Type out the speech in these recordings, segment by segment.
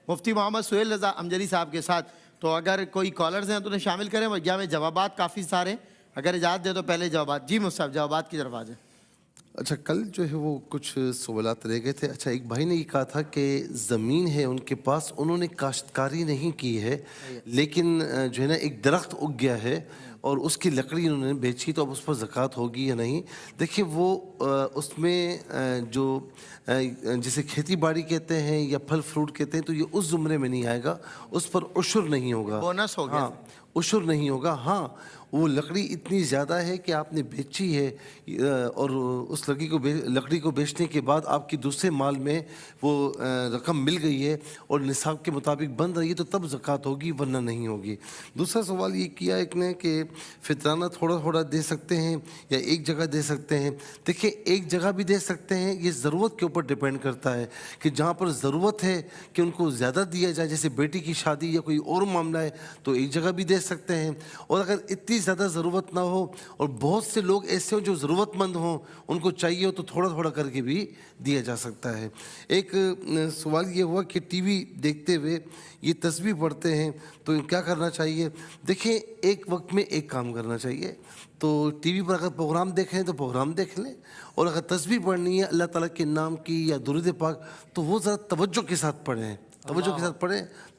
مفتی محمد سہیل رضا امجدی صاحب کے ساتھ. تو اگر کوئی کالرز ہیں تو انہیں شامل کریں. یا میں جوابات کافی سارے ہیں, اگر اجازت دے تو پہلے جوابات. جی مصعب, جوابات کی طرف آ جائیں. اچھا, کل جو ہے وہ کچھ سوالات رہ گئے تھے. اچھا, ایک بھائی نے یہ کہا تھا کہ زمین ہے ان کے پاس, انہوں نے کاشتکاری نہیں کی ہے, لیکن جو ہے نا ایک درخت اگ گیا ہے اور اس کی لکڑی انہوں نے بیچی, تو اب اس پر زکوٰۃ ہوگی یا نہیں؟ دیکھیے, وہ اس میں جو جسے کھیتی باڑی کہتے ہیں یا پھل فروٹ کہتے ہیں, تو یہ اس زمرے میں نہیں آئے گا, اس پر عشر نہیں ہوگا. بونس ہو گیا. ہاں, عشر نہیں ہوگا. ہاں, وہ لکڑی اتنی زیادہ ہے کہ آپ نے بیچی ہے اور اس لکڑی کو بیچنے کے بعد آپ کی دوسرے مال میں وہ رقم مل گئی ہے اور نصاب کے مطابق بن رہی ہے, تو تب زکوٰۃ ہوگی, ورنہ نہیں ہوگی. دوسرا سوال یہ کیا ایک نے کہ فطرانہ تھوڑا تھوڑا دے سکتے ہیں یا ایک جگہ دے سکتے ہیں. دیکھیں, ایک جگہ بھی دے سکتے ہیں, یہ ضرورت کے اوپر ڈیپینڈ کرتا ہے کہ جہاں پر ضرورت ہے کہ ان کو زیادہ دیا جائے, جیسے بیٹی کی شادی یا کوئی اور معاملہ ہے, تو ایک جگہ بھی دے سکتے ہیں. اور اگر اتنی زیادہ ضرورت نہ ہو اور بہت سے لوگ ایسے ہوں جو ضرورت مند ہوں, ان کو چاہیے ہو, تو تھوڑا تھوڑا کر کے بھی دیا جا سکتا ہے. ایک سوال یہ ہوا کہ ٹی وی دیکھتے ہوئے یہ تسبیح پڑھتے ہیں تو کیا کرنا چاہیے؟ دیکھیں, ایک وقت میں ایک کام کرنا چاہیے. تو ٹی وی پر اگر پروگرام دیکھیں تو پروگرام دیکھ لیں, اور اگر تسبیح پڑھنی ہے اللہ تعالیٰ کے نام کی یا درود پاک, تو وہ ذرا توجہ کے ساتھ پڑھیں, تو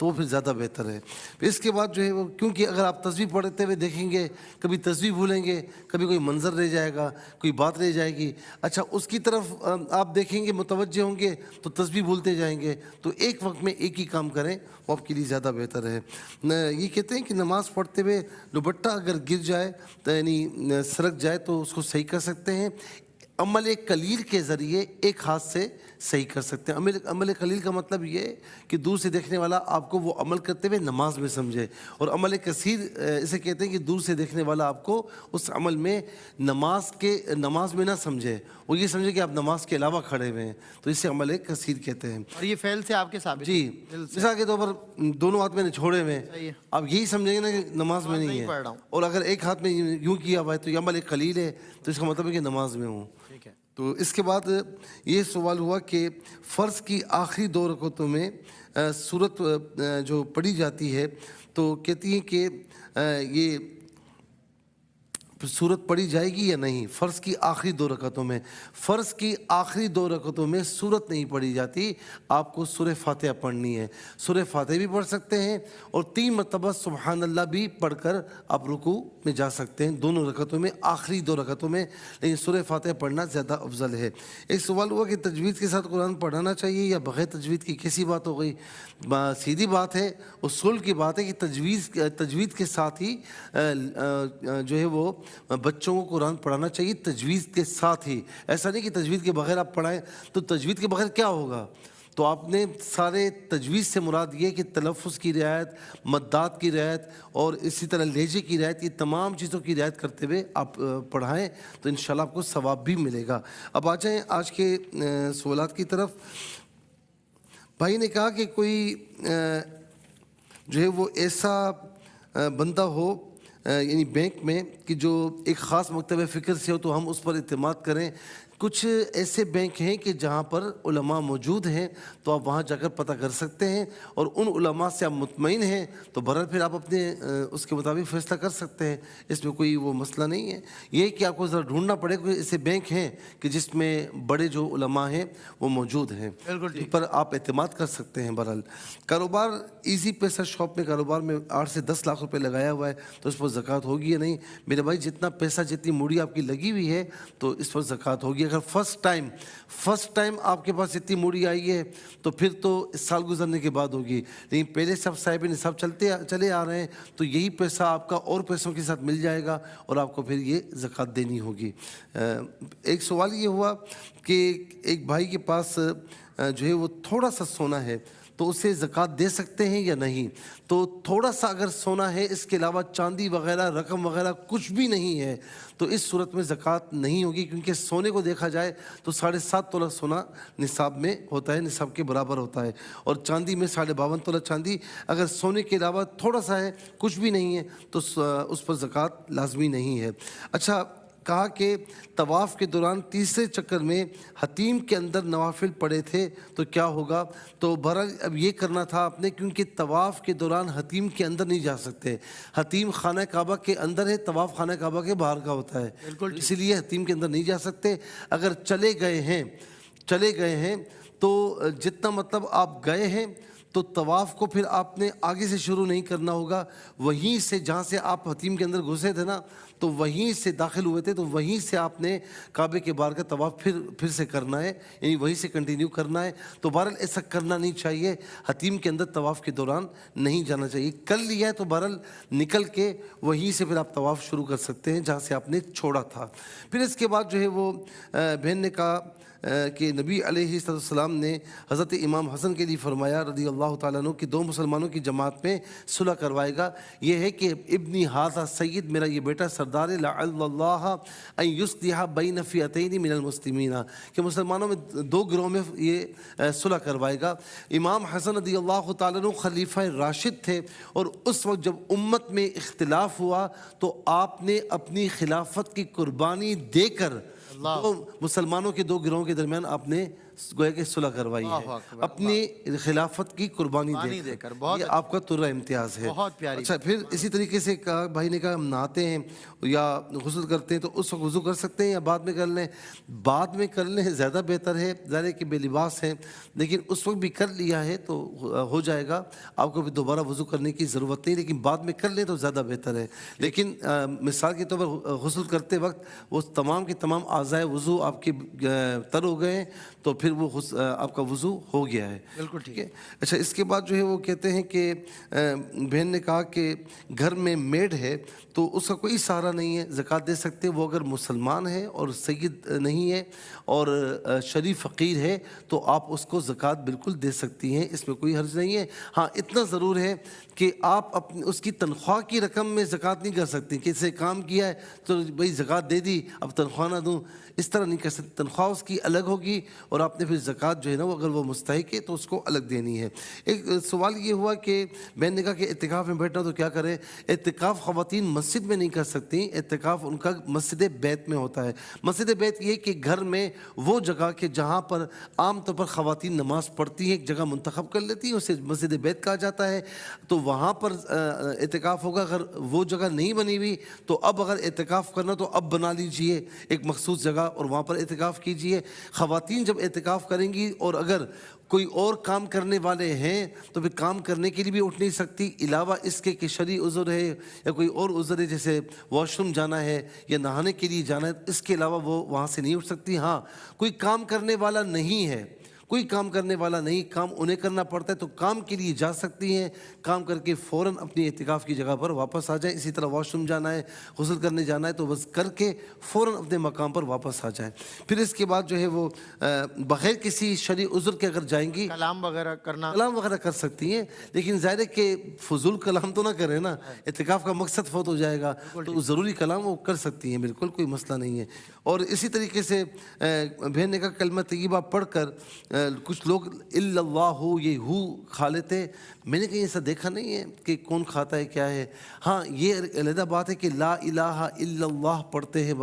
وہ پھر زیادہ بہتر ہے. اس کے بعد جو ہے وہ, کیونکہ اگر آپ تسبیح پڑھتے ہوئے دیکھیں گے, کبھی تسبیح بھولیں گے, کبھی کوئی منظر رہ جائے گا, کوئی بات رہ جائے گی, اچھا اس کی طرف آپ دیکھیں گے, متوجہ ہوں گے, تو تسبیح بھولتے جائیں گے. تو ایک وقت میں ایک ہی کام کریں, وہ آپ کے لیے زیادہ بہتر ہے. یہ کہتے ہیں کہ نماز پڑھتے ہوئے دوپٹہ اگر گر جائے, تو یعنی سرک جائے, تو اس کو صحیح کر سکتے ہیں. عمل قلیل کے ذریعے ایک ہاتھ سے صحیح کر سکتے ہیں. عمل قلیل کا مطلب یہ ہے کہ دور سے دیکھنے والا آپ کو وہ عمل کرتے ہوئے نماز میں سمجھے, اور عمل کثیر اسے کہتے ہیں کہ دور سے دیکھنے والا آپ کو اس عمل میں نماز میں نہ سمجھے, وہ یہ سمجھے کہ آپ نماز کے علاوہ کھڑے ہوئے ہیں, تو اسے عمل کثیر کہتے ہیں. اور یہ فعل سے آپ کے ثابت. جی, مثال کے طور پر دونوں ہاتھ میں نے چھوڑے ہوئے ہیں, آپ یہی سمجھیں گے نا کہ نماز میں نہیں ہے, اور اگر ایک ہاتھ میں یوں کیا ہوا ہے تو یہ عمل قلیل ہے, تو اس کا مطلب ہے کہ نماز میں ہوں. تو اس کے بعد یہ سوال ہوا کہ فرض کی آخری 2 رکعتوں میں سورت جو پڑھی جاتی ہے, تو کہتی ہیں کہ یہ سورت پڑھی جائے گی یا نہیں. فرض کی آخری 2 رکعتوں میں, فرض کی آخری 2 رکعتوں میں سورت نہیں پڑھی جاتی, آپ کو سورہ فاتحہ پڑھنی ہے. سورہ فاتحہ بھی پڑھ سکتے ہیں, اور 3 مرتبہ سبحان اللہ بھی پڑھ کر آپ رکوع میں جا سکتے ہیں, دونوں رکعتوں میں, آخری 2 رکعتوں میں, لیکن سورہ فاتحہ پڑھنا زیادہ افضل ہے. ایک سوال ہوا کہ تجوید کے ساتھ قرآن پڑھانا چاہیے یا بغیر تجوید کی, کیسی بات ہو گئی؟ سیدھی بات ہے, اصول کی بات ہے کہ تجوید کے ساتھ ہی جو ہے وہ بچوں کو قرآن پڑھانا چاہیے, تجوید کے ساتھ ہی. ایسا نہیں کہ تجوید کے بغیر آپ پڑھائیں, تو تجوید کے بغیر کیا ہوگا؟ تو آپ نے سارے تجوید سے مراد یہ کہ تلفظ کی رعایت, مدات کی رعایت, اور اسی طرح لہجے کی رعایت, یہ تمام چیزوں کی رعایت کرتے ہوئے آپ پڑھائیں, تو انشاءاللہ آپ کو ثواب بھی ملے گا. اب آ جائیں آج کے سوالات کی طرف. بھائی نے کہا کہ کوئی جو ہے وہ ایسا بندہ ہو یعنی بینک میں کہ جو ایک خاص مکتب فکر سے ہو, تو ہم اس پر اعتماد کریں. کچھ ایسے بینک ہیں کہ جہاں پر علماء موجود ہیں, تو آپ وہاں جا کر پتہ کر سکتے ہیں, اور ان علماء سے آپ مطمئن ہیں تو بہرحال پھر آپ اپنے اس کے مطابق فیصلہ کر سکتے ہیں, اس میں کوئی وہ مسئلہ نہیں ہے. یہ کہ آپ کو ذرا ڈھونڈنا پڑے کہ ایسے بینک ہیں کہ جس میں بڑے جو علماء ہیں وہ موجود ہیں, ان پر آپ اعتماد کر سکتے ہیں. بہرحال کاروبار ایزی پیسہ شاپ میں کاروبار میں 8 سے 10 لاکھ روپے لگایا ہوا ہے, تو اس پر زکوٰۃ ہوگی یا نہیں؟ میرے بھائی, جتنا پیسہ, جتنی موڑی آپ کی لگی ہوئی ہے, تو اس پر زکوٰۃ ہوگی. اگر فرسٹ ٹائم آپ کے پاس اتنی موڑی آئی ہے, تو پھر تو اس سال گزرنے کے بعد ہوگی, لیکن پہلے سے آپ صاحب نصاب چلے آ رہے ہیں, تو یہی پیسہ آپ کا اور پیسوں کے ساتھ مل جائے گا, اور آپ کو پھر یہ زکوٰۃ دینی ہوگی. ایک سوال یہ ہوا کہ ایک بھائی کے پاس جو ہے وہ تھوڑا سا سونا ہے, تو اسے زکوٰۃ دے سکتے ہیں یا نہیں؟ تو تھوڑا سا اگر سونا ہے, اس کے علاوہ چاندی وغیرہ, رقم وغیرہ کچھ بھی نہیں ہے, تو اس صورت میں زکوٰۃ نہیں ہوگی, کیونکہ سونے کو دیکھا جائے تو 7.5 تولہ سونا نصاب میں ہوتا ہے, نصاب کے برابر ہوتا ہے, اور چاندی میں 52.5 تولہ چاندی. اگر سونے کے علاوہ تھوڑا سا ہے, کچھ بھی نہیں ہے, تو اس پر زکوٰۃ لازمی نہیں ہے. اچھا, کہا کہ طواف کے دوران تیسرے چکر میں حتیم کے اندر نوافل پڑے تھے تو کیا ہوگا؟ تو بہرحال اب یہ کرنا تھا آپ نے، کیونکہ طواف کے دوران حتیم کے اندر نہیں جا سکتے. حتیم خانہ کعبہ کے اندر ہے، طواف خانہ کعبہ کے باہر کا ہوتا ہے، اسی لیے حتیم کے اندر نہیں جا سکتے. اگر چلے گئے ہیں تو جتنا مطلب آپ گئے ہیں تو طواف کو پھر آپ نے آگے سے شروع نہیں کرنا ہوگا، وہیں سے جہاں سے آپ حتیم کے اندر گھسے تھے نا، تو وہیں سے داخل ہوئے تھے، تو وہیں سے آپ نے کعبے کے باہر کا طواف پھر سے کرنا ہے، یعنی وہیں سے کنٹینیو کرنا ہے. تو بہرحال ایسا کرنا نہیں چاہیے، حتیم کے اندر طواف کے دوران نہیں جانا چاہیے. کر لیا ہے تو بہرحال نکل کے وہیں سے پھر آپ طواف شروع کر سکتے ہیں جہاں سے آپ نے چھوڑا تھا. پھر اس کے بعد جو ہے وہ بہن نے کہا کہ نبی علیہ السلام نے حضرت امام حسن کے لیے فرمایا رضی اللہ تعالیٰ عنہ کہ 2 مسلمانوں کی جماعت میں صلح کروائے گا. یہ ہے کہ ابنی ھذا سید، میرا یہ بیٹا سردار ہے، لعل اللہ ان یصلح بین فئتین من المسلمین، کہ مسلمانوں میں 2 گروہ میں یہ صلح کروائے گا. امام حسن رضی اللہ تعالیٰ عنہ خلیفہ راشد تھے، اور اس وقت جب امت میں اختلاف ہوا تو آپ نے اپنی خلافت کی قربانی دے کر دو مسلمانوں کے 2 گروہوں کے درمیان آپ نے گویا کہ صلح کروائی ہے، اپنی خلافت کی قربانی دے کر. یہ آپ کا ترہ امتیاز ہے. بہت پیاری. اچھا، پھر اسی طریقے سے کہا بھائی نے کہا ہم نہاتے ہیں یا غسل کرتے ہیں تو اس وقت وضو کر سکتے ہیں یا بعد میں کر لیں؟ بعد میں کر لیں زیادہ بہتر ہے. ظاہر ہے کہ بے لباس ہیں، لیکن اس وقت بھی کر لیا ہے تو ہو جائے گا، آپ کو بھی دوبارہ وضو کرنے کی ضرورت نہیں، لیکن بعد میں کر لیں تو زیادہ بہتر ہے. لیکن مثال کے طور پر غسل کرتے وقت وہ تمام کے تمام اعضائے وضو آپ کے تر ہو گئے ہیں تو پھر وہ آپ کا وضو ہو گیا ہے. بالکل ٹھیک ہے. اچھا، اس کے بعد جو ہے وہ کہتے ہیں کہ بہن نے کہا کہ گھر میں میڈ ہے تو اس کا کوئی سہارا نہیں ہے، زکوٰۃ دے سکتے. وہ اگر مسلمان ہے اور سید نہیں ہے اور شریف فقیر ہے تو آپ اس کو زکوٰۃ بالکل دے سکتی ہیں، اس میں کوئی حرج نہیں ہے. ہاں اتنا ضرور ہے کہ آپ اپنی اس کی تنخواہ کی رقم میں زکوٰۃ نہیں کر سکتی کہ اسے کام کیا ہے تو بھائی زکوٰۃ دے دی اب تنخواہ نہ دوں، اس طرح نہیں کر سکتے. تنخواہ اس کی الگ ہوگی اور آپ نے پھر زکوٰۃ جو ہے نا وہ اگر وہ مستحق ہے تو اس کو الگ دینی ہے. ایک سوال یہ ہوا کہ بہن نے کہا کہ اعتکاف میں بیٹھنا تو کیا کرے؟ اعتکاف خواتین مسجد میں نہیں کر سکتی، اعتکاف ان کا مسجد بیت میں ہوتا ہے. مسجد بیت یہ کہ گھر میں وہ جگہ کہ جہاں پر عام طور پر خواتین نماز پڑھتی ہیں، ایک جگہ منتخب کر لیتی ہیں، اسے مسجد بیت کہا جاتا ہے، تو وہاں پر اعتکاف ہوگا. اگر وہ جگہ نہیں بنی ہوئی تو اب اگر اعتکاف کرنا تو اب بنا لیجئے ایک مخصوص جگہ اور وہاں پر اعتکاف کیجئے. خواتین جب اعتکاف کریں گی اور اگر کوئی اور کام کرنے والے ہیں تو پھر کام کرنے کے لیے بھی اٹھ نہیں سکتی، علاوہ اس کے کہ شرعی عذر ہے یا کوئی اور عذر ہے جیسے واش روم جانا ہے یا نہانے کے لیے جانا ہے، اس کے علاوہ وہ وہاں سے نہیں اٹھ سکتی. ہاں کوئی کام کرنے والا نہیں ہے، کوئی کام کرنے والا نہیں، کام انہیں کرنا پڑتا ہے تو کام کے لیے جا سکتی ہیں، کام کر کے فوراً اپنی اعتکاف کی جگہ پر واپس آ جائیں. اسی طرح واش روم جانا ہے، غسل کرنے جانا ہے تو بس کر کے فوراً اپنے مقام پر واپس آ جائیں. پھر اس کے بعد جو ہے وہ بغیر کسی شرعی عذر کے اگر جائیں گی کلام وغیرہ کرنا، کلام وغیرہ کر سکتی ہیں، لیکن ظاہر ہے کہ فضول کلام تو نہ کریں نا، اعتکاف کا مقصد فوت ہو جائے گا تو ضروری کلام وہ کر سکتی ہیں، بالکل کوئی مسئلہ نہیں ہے. اور اسی طریقے سے بہن نے کہا کلمہ طیبہ پڑھ کر کچھ لوگ الا اللہ یہ ہو کھا لیتے. میں نے کہیں ایسا دیکھا نہیں ہے کہ کون کھاتا ہے کیا ہے. ہاں یہ علیحدہ بات ہے کہ لا الہ الا اللہ پڑھتے ہیں،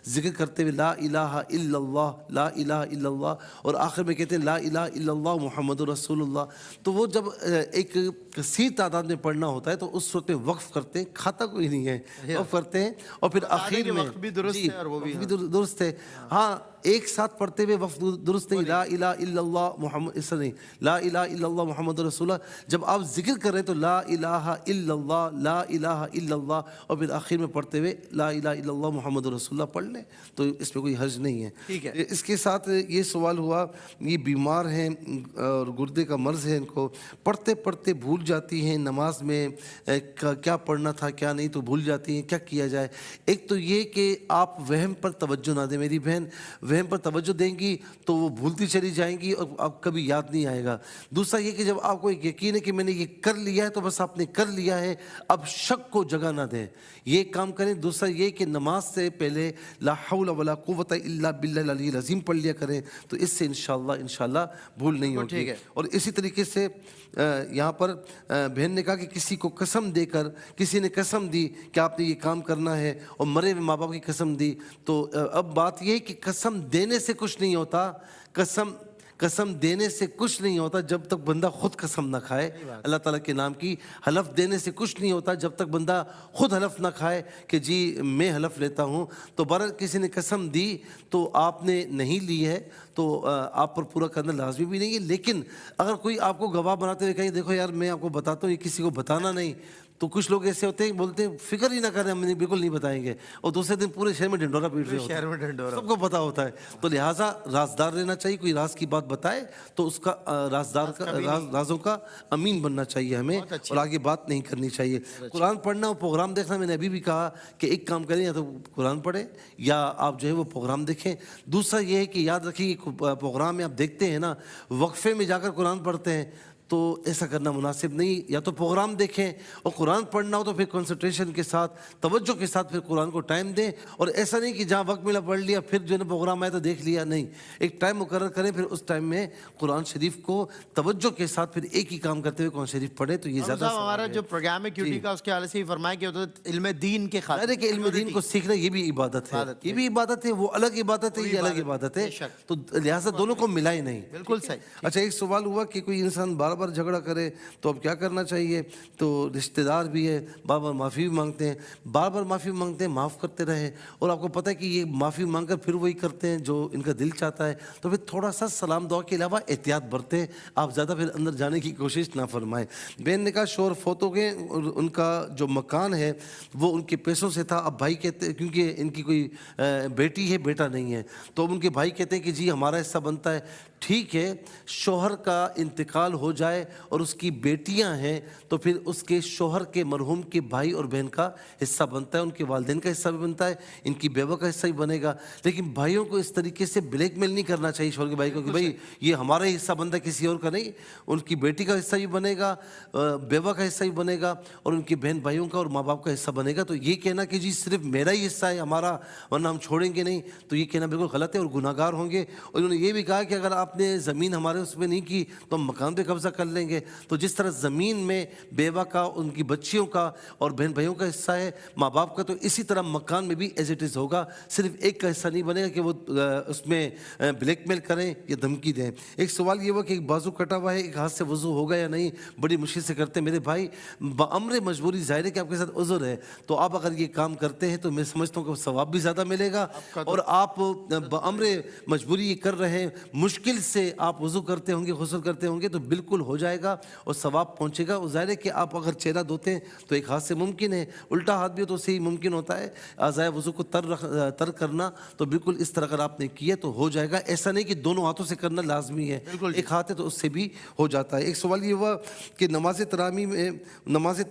ذکر کرتے ہوئے لا الہ الا اللہ، لا الہ الا اللہ، اور آخر میں کہتے ہیں لا الہ الا اللہ محمد رسول اللہ. تو وہ جب ایک کثیر تعداد میں پڑھنا ہوتا ہے تو اس صورت میں وقف کرتے ہیں، کھاتا کوئی نہیں ہے، وقف کرتے ہیں اور پھر آخر میں وقت بھی درست ہے اور وہ بھی درست ہے. ہاں ایک ساتھ پڑھتے ہوئے وقف درست نہیں، لا الہ الا اللہ محمد، اس طرح نہیں، لا الہ الا اللہ محمد رسول اللہ. جب آپ ذکر کر رہے ہیں تو لا الہ الا اللہ، لا الہ الا اللہ، اور پھر آخر میں پڑھتے ہوئے لا الہ الا اللہ محمد رسول اللہ پڑھ لیں تو اس میں کوئی حرج نہیں ہے. ٹھیک ہے. اس کے ساتھ یہ سوال ہوا، یہ بیمار ہیں اور گردے کا مرض ہے، ان کو پڑھتے پڑھتے بھول جاتی ہیں، نماز میں کیا پڑھنا تھا کیا نہیں تو بھول جاتی ہیں، کیا کیا جائے؟ ایک تو یہ کہ آپ وہم پر توجہ نہ دیں. میری بہن وہم پر توجہ دیں گی تو وہ بھولتی چلی جائیں گی اور آپ کبھی یاد نہیں آئے گا۔ دوسرا یہ کہ جب آپ کو ایک یقین ہے کہ میں نے یہ کر لیا ہے تو بس آپ نے کر لیا ہے، اب شک کو جگہ نہ دیں، یہ کام کریں۔ دوسرا یہ کہ نماز سے پہلے لا حول ولا قوت الا باللہ العلی العظیم پڑھ لیا کریں، تو اس سے انشاءاللہ بھول نہیں ہوگی۔ ٹھیک ہے۔ اور اسی طریقے سے یہاں پر بہن نے کہا کہ کسی کو قسم دے کر، کسی نے قسم دی کہ آپ نے یہ کام کرنا ہے اور مرے ہوئے ماں باپ کی قسم دی، تو اب بات یہ ہے کہ قسم دینے سے کچھ نہیں ہوتا، قسم دینے سے کچھ نہیں ہوتا جب تک بندہ خود قسم نہ کھائے اللہ تعالیٰ کے نام کی۔ حلف دینے سے کچھ نہیں ہوتا جب تک بندہ خود حلف نہ کھائے کہ جی میں حلف لیتا ہوں۔ تو بہرحال کسی نے قسم دی تو آپ نے نہیں لی ہے تو آپ پر پورا کرنا لازمی بھی نہیں ہے، لیکن اگر کوئی آپ کو گواہ بناتے ہوئے کہے دیکھو یار میں آپ کو بتاتا ہوں، یہ کسی کو بتانا نہیں، تو کچھ لوگ ایسے ہوتے ہیں بولتے ہیں فکر ہی نہ کریں، ہم بالکل نہیں بتائیں گے، اور دوسرے دن پورے شہر میں ڈھنڈورا پیٹ رہے ہوتے ہیں، شہر میں ڈھنڈورا، سب کو پتا ہوتا ہے۔ تو لہٰذا رازدار رہنا چاہیے، کوئی راز کی بات بتائے تو اس کا رازوں کا امین بننا چاہیے ہمیں، اور آگے بات نہیں کرنی چاہیے۔ قرآن پڑھنا اور پروگرام دیکھنا، میں نے ابھی بھی کہا کہ ایک کام کریں، یا تو قرآن پڑھیں یا آپ جو ہے وہ پروگرام دیکھیں۔ دوسرا یہ ہے کہ یاد رکھیں کہ پروگرام میں آپ دیکھتے ہیں نا، وقفے میں جا کر قرآن پڑھتے ہیں، تو ایسا کرنا مناسب نہیں۔ یا تو پروگرام دیکھیں، اور قرآن پڑھنا ہو تو پھر کنسنٹریشن کے ساتھ، توجہ کے ساتھ پھر قرآن کو ٹائم دیں، اور ایسا نہیں کہ جہاں وقت ملا پڑھ لیا پھر جو ہے نا پروگرام آیا تو دیکھ لیا، نہیں، ایک ٹائم مقرر کریں، پھر اس ٹائم میں قرآن شریف کو توجہ کے ساتھ پھر ایک ہی کام کرتے ہوئے قرآن شریف پڑھے، تو یہ زیادہ ہمارا جو پروگرام ہے QT کا، اس کے حوالے سے فرمایا کہ علم دین کے خاطر، کہ علم دین کو سیکھنا یہ بھی عبادت ہے، یہ بھی عبادت ہے، وہ الگ عبادت ہے، یہ الگ عبادت ہے، تو لہٰذا دونوں کو ملائے نہیں۔ بالکل صحیح۔ اچھا، ایک سوال ہوا کہ کوئی انسان بار بار جھگڑا کرے تو اب کیا کرنا چاہیے؟ تو رشتہ دار بھی ہے، بار بار معافی بھی مانگتے ہیں، بار بار معافی مانگتے ہیں، معاف کرتے رہے، اور آپ کو پتہ ہے کہ یہ معافی مانگ کر پھر وہی کرتے ہیں جو ان کا دل چاہتا ہے، تو پھر تھوڑا سا سلام دعا کے علاوہ احتیاط برتیں، آپ زیادہ پھر اندر جانے کی کوشش نہ فرمائیں۔ بہن نے کہا شوہر فوت ہو گئے اور ان کا جو مکان ہے وہ ان کے پیسوں سے تھا، اب بھائی کہتے کیونکہ ان کی کوئی بیٹی ہے بیٹا نہیں ہے، تو اب ان کے بھائی کہتے ہیں کہ جی ہمارا حصہ بنتا ہے۔ ٹھیک ہے، شوہر کا انتقال ہو جائے اور اس کی بیٹیاں ہیں تو پھر اس کے شوہر کے مرحوم کے بھائی اور بہن کا حصہ بنتا ہے، ان کے والدین کا حصہ بھی بنتا ہے، ان کی بیوہ کا حصہ بھی بنے گا، لیکن بھائیوں کو اس طریقے سے بلیک میل نہیں کرنا چاہیے شوہر کے بھائی کو کہ بھائی یہ ہمارا ہی حصہ بنتا ہے کسی اور کا نہیں، ان کی بیٹی کا حصہ بھی بنے گا، بیوہ کا حصہ بھی بنے گا، اور ان کے بہن بھائیوں کا اور ماں باپ کا حصہ بنے گا۔ تو یہ کہنا کہ جی صرف میرا ہی حصہ ہے ہمارا ورنہ ہم چھوڑیں گے نہیں، تو یہ کہنا بالکل غلط ہے اور گناہ گار ہوں گے۔ اور انہوں نے یہ بھی کہا کہ اگر آپ نے زمین ہمارے اس میں نہیں کی تو ہم مکان پہ قبضہ کر لیں گے۔ تو جس طرح زمین میں بیوہ کا، ان کی بچیوں کا اور بہن بھائیوں کا حصہ ہے، ماں باپ کا، تو اسی طرح مکان میں بھی ایز اٹ از ہوگا، صرف ایک کا حصہ نہیں بنے گا کہ وہ اس میں بلیک میل کریں یا دھمکی دیں۔ ایک سوال یہ ہوا کہ ایک بازو کٹا ہوا ہے، ایک ہاتھ سے وضو ہوگا یا نہیں، بڑی مشکل سے کرتے ہیں میرے بھائی، بامر مجبوری، ظاہر ہے کہ آپ کے ساتھ عذر ہے، تو آپ اگر یہ کام کرتے ہیں تو میں سمجھتا ہوں کہ ثواب بھی زیادہ ملے گا، اور آپ بامر مجبوری یہ کر رہے ہیں، مشکل سے آپ وضو کرتے ہوں گے، غسل کرتے ہوں گے تو بالکل ہو جائے گا اور ثواب پہنچے گا۔ اور ظاہر ہے کہ آپ اگر چہرہ دھوتے ہیں تو ایک ہاتھ سے ممکن ہے، الٹا ہاتھ بھی ہو تو اسے ہی ممکن ہوتا ہے، اعضائے وضو کو تر کرنا، تو بالکل اس طرح اگر آپ نے کیا تو ہو جائے گا، ایسا نہیں کہ دونوں ہاتھوں سے کرنا لازمی ہے، ایک ہاتھ ہے تو اس سے بھی ہو جاتا ہے۔ ایک سوال یہ ہوا کہ نماز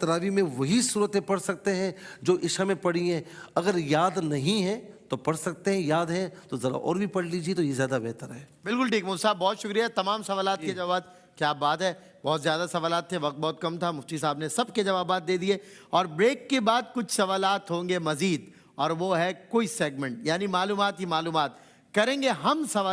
تراویح میں وہی صورتیں پڑھ سکتے ہیں جو عشاء میں پڑھی ہیں؟ اگر یاد نہیں ہے تو پڑھ سکتے ہیں، یاد ہے تو ذرا اور بھی پڑھ لیجیے تو یہ زیادہ بہتر ہے۔ بالکل ٹھیک مفتی صاحب، بہت شکریہ تمام سوالات کے جواب، کیا بات ہے، بہت زیادہ سوالات تھے، وقت بہت کم تھا، مفتی صاحب نے سب کے جوابات دے دیے، اور بریک کے بعد کچھ سوالات ہوں گے مزید، اور وہ ہے کوئی سیگمنٹ، یعنی معلومات ہی معلومات کریں گے ہم سوال